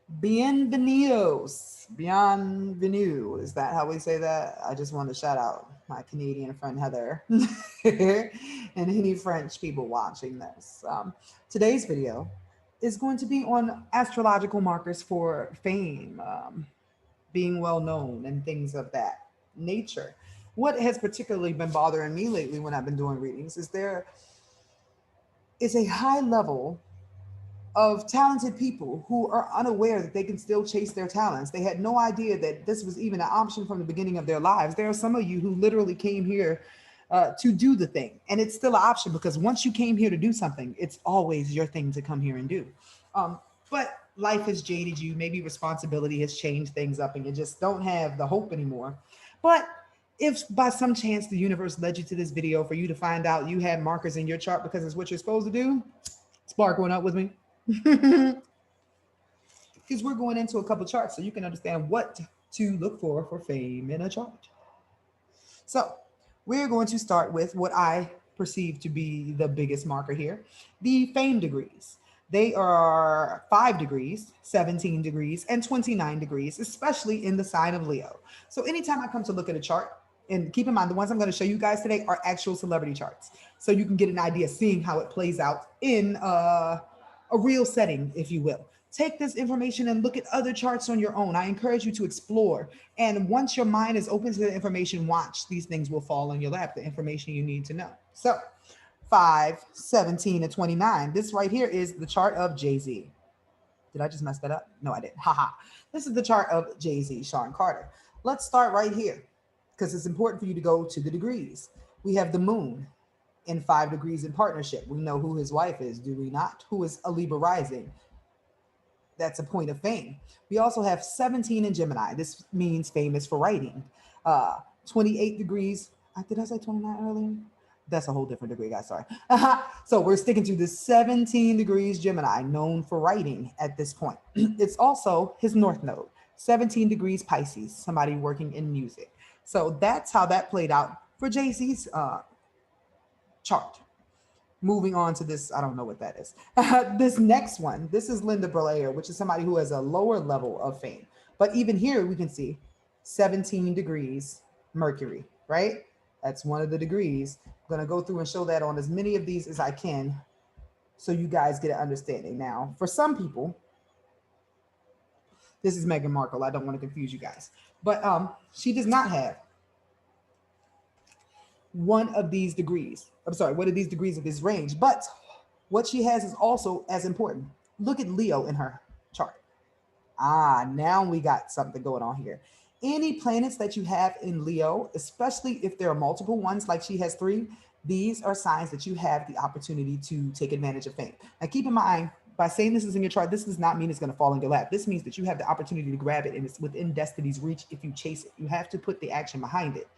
Bienvenidos. Bienvenue. Is that how we say that? I just want to shout out my Canadian friend Heather and any French people watching this. Today's video is going to be on astrological markers for fame, being well known, and things of that nature. What has particularly been bothering me lately when I've been doing readings is there is a high level of talented people who are unaware that they can still chase their talents. They had no idea that this was even an option from the beginning of their lives. There are some of you who literally came here to do the thing, and it's still an option because once you came here to do something, it's always your thing to come here and do. But life has jaded you. Maybe responsibility has changed things up, and you just don't have the hope anymore. But if by some chance the universe led you to this video for you to find out you had markers in your chart because it's what you're supposed to do, spark one up with me. Because we're going into a couple charts so you can understand what to look for fame in a chart. So we're going to start with what I perceive to be the biggest marker here, the fame degrees. They are 5 degrees, 17 degrees, and 29 degrees, especially in the sign of Leo. So anytime I come to look at a chart, and keep in mind, the ones I'm going to show you guys today are actual celebrity charts. So you can get an idea seeing how it plays out in a real setting, if you will. Take this information and look at other charts on your own. I encourage you to explore. And once your mind is open to the information, watch. These things will fall in your lap, the information you need to know. So 5, 17, and 29. This right here is the chart of Jay-Z. Did I just mess that up? No, I didn't. Haha. This is the chart of Jay-Z, Sean Carter. Let's start right here because it's important for you to go to the degrees. We have the moon in 5 degrees in partnership. We know who his wife is, do we not? Who is a Libra rising. That's a point of fame. We also have 17 in Gemini. This means famous for writing. 28 degrees. Did I say 29 earlier? That's a whole different degree, guys. Sorry. So we're sticking to the 17 degrees Gemini, known for writing at this point. It's also his North Node, 17 degrees Pisces, somebody working in music. So that's how that played out for Jay-Z's chart. Moving on to this, I don't know what that is. This next one, this is Linda Blair, which is somebody who has a lower level of fame. But even here, we can see 17 degrees Mercury, right? That's one of the degrees. I'm going to go through and show that on as many of these as I can so you guys get an understanding. Now, for some people, this is Meghan Markle. I don't want to confuse you guys. But she does not have one of these degrees. I'm sorry, one of these degrees of this range. But what she has is also as important. Look at Leo in her chart. Now we got something going on here. Any planets that you have in Leo, especially if there are multiple ones, like she has 3, these are signs that you have the opportunity to take advantage of fame. Now keep in mind, by saying this is in your chart, this does not mean it's going to fall in your lap. This means that you have the opportunity to grab it and it's within destiny's reach if you chase it. You have to put the action behind it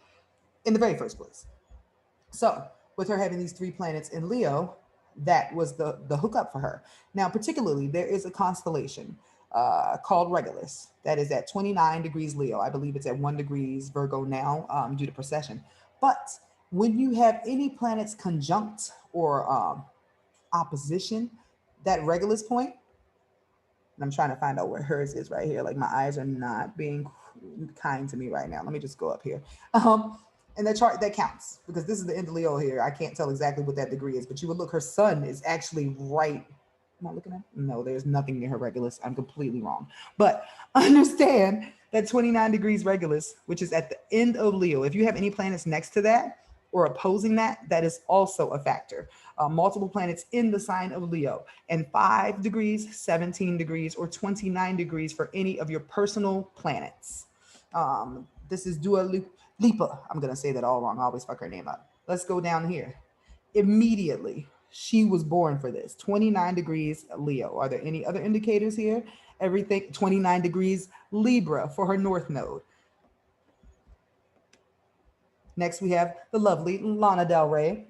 in the very first place. So with her having these 3 planets in Leo, that was the hookup for her. Now, particularly, there is a constellation called Regulus that is at 29 degrees Leo. I believe it's at 1 degrees Virgo now due to precession. But when you have any planets conjunct or opposition, that Regulus point, and I'm trying to find out where hers is right here. Like my eyes are not being kind to me right now. Let me just go up here. And that chart that counts because this is the end of Leo here. I can't tell exactly what that degree is, but you would look. Her sun is actually right. Am I looking at? No, there's nothing near her Regulus. I'm completely wrong. But understand that 29 degrees Regulus, which is at the end of Leo. If you have any planets next to that or opposing that, that is also a factor. Multiple planets in the sign of Leo, and 5 degrees, 17 degrees, or 29 degrees for any of your personal planets. This is Dua Lipa. I'm going to say that all wrong. I always fuck her name up. Let's go down here. Immediately, she was born for this. 29 degrees Leo. Are there any other indicators here? Everything 29 degrees Libra for her North Node. Next, we have the lovely Lana Del Rey.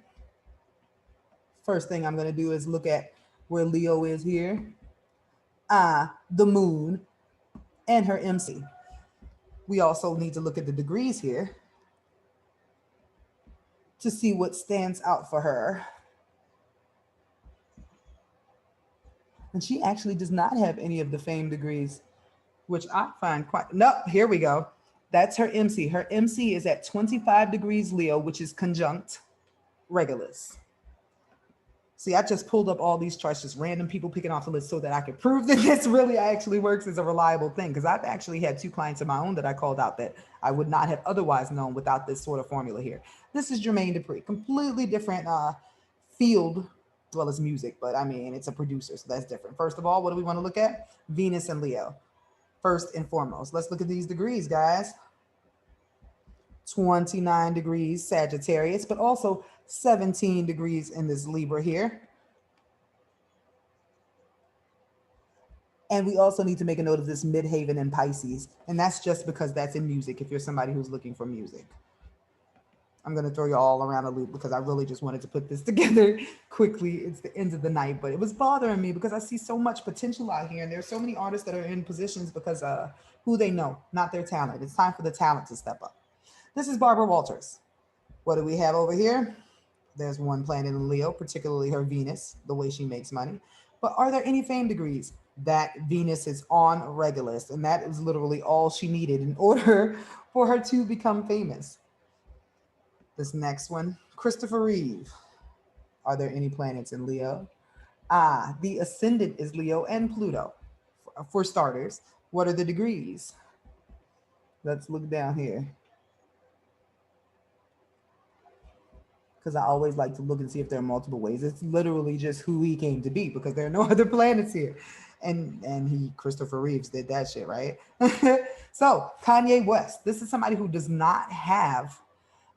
First thing I'm going to do is look at where Leo is here. The moon and her MC. We also need to look at the degrees here to see what stands out for her. And she actually does not have any of the fame degrees which I find quite, nope, here we go. That's her MC. Her MC is at 25 degrees Leo, which is conjunct Regulus. See, I just pulled up all these charts, just random people picking off the list so that I could prove that this really actually works as a reliable thing. Because I've actually had two clients of my own that I called out that I would not have otherwise known without this sort of formula here. This is Jermaine Dupri, completely different field, as well as music, but I mean, it's a producer, so that's different. First of all, what do we want to look at? Venus and Leo. First and foremost, let's look at these degrees, guys. 29 degrees Sagittarius, but also 17 degrees in this Libra here. And we also need to make a note of this midhaven in Pisces. And that's just because that's in music, if you're somebody who's looking for music. I'm going to throw you all around a loop because I really just wanted to put this together quickly. It's the end of the night, but it was bothering me because I see so much potential out here. And there's so many artists that are in positions because who they know, not their talent. It's time for the talent to step up. This is Barbara Walters. What do we have over here? There's one planet in Leo, particularly her Venus, the way she makes money. But are there any fame degrees? That Venus is on Regulus, and that is literally all she needed in order for her to become famous. This next one, Christopher Reeve. Are there any planets in Leo? The ascendant is Leo and Pluto. For starters, what are the degrees? Let's look down here. Because I always like to look and see if there are multiple ways. It's literally just who he came to be because there are no other planets here. And he, Christopher Reeves, did that shit, right? So Kanye West, this is somebody who does not have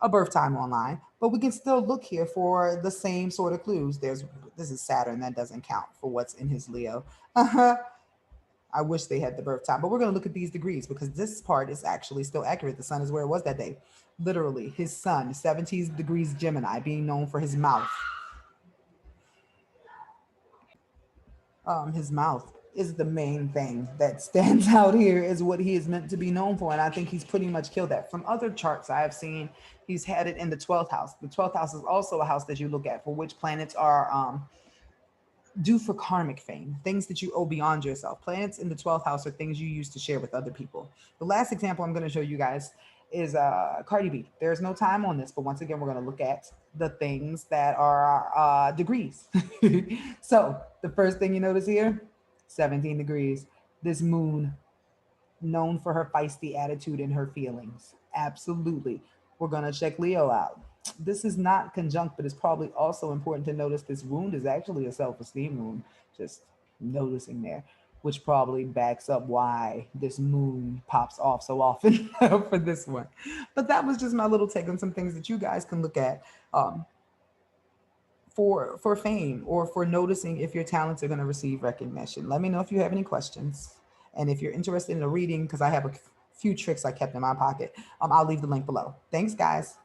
a birth time online, but we can still look here for the same sort of clues. This is Saturn, that doesn't count for what's in his Leo. I wish they had the birth time, but we're going to look at these degrees because this part is actually still accurate. The sun is where it was that day. Literally, his sun, 17 degrees Gemini, being known for his mouth. His mouth is the main thing that stands out here is what he is meant to be known for. And I think he's pretty much killed that. From other charts I have seen, he's had it in the 12th house. The 12th house is also a house that you look at for which planets are due for karmic fame, things that you owe beyond yourself. Planets in the 12th house are things you use to share with other people. The last example I'm going to show you guys is Cardi B. There's no time on this, but once again, we're going to look at the things that are degrees. So the first thing you notice here, 17 degrees. This moon, known for her feisty attitude and her feelings. Absolutely. We're going to check Leo out. This is not conjunct, but it's probably also important to notice this wound is actually a self-esteem wound. Just noticing there, which probably backs up why this moon pops off so often for this one. But that was just my little take on some things that you guys can look at for fame or for noticing if your talents are going to receive recognition. Let me know if you have any questions. And if you're interested in a reading, because I have a few tricks I kept in my pocket, I'll leave the link below. Thanks, guys.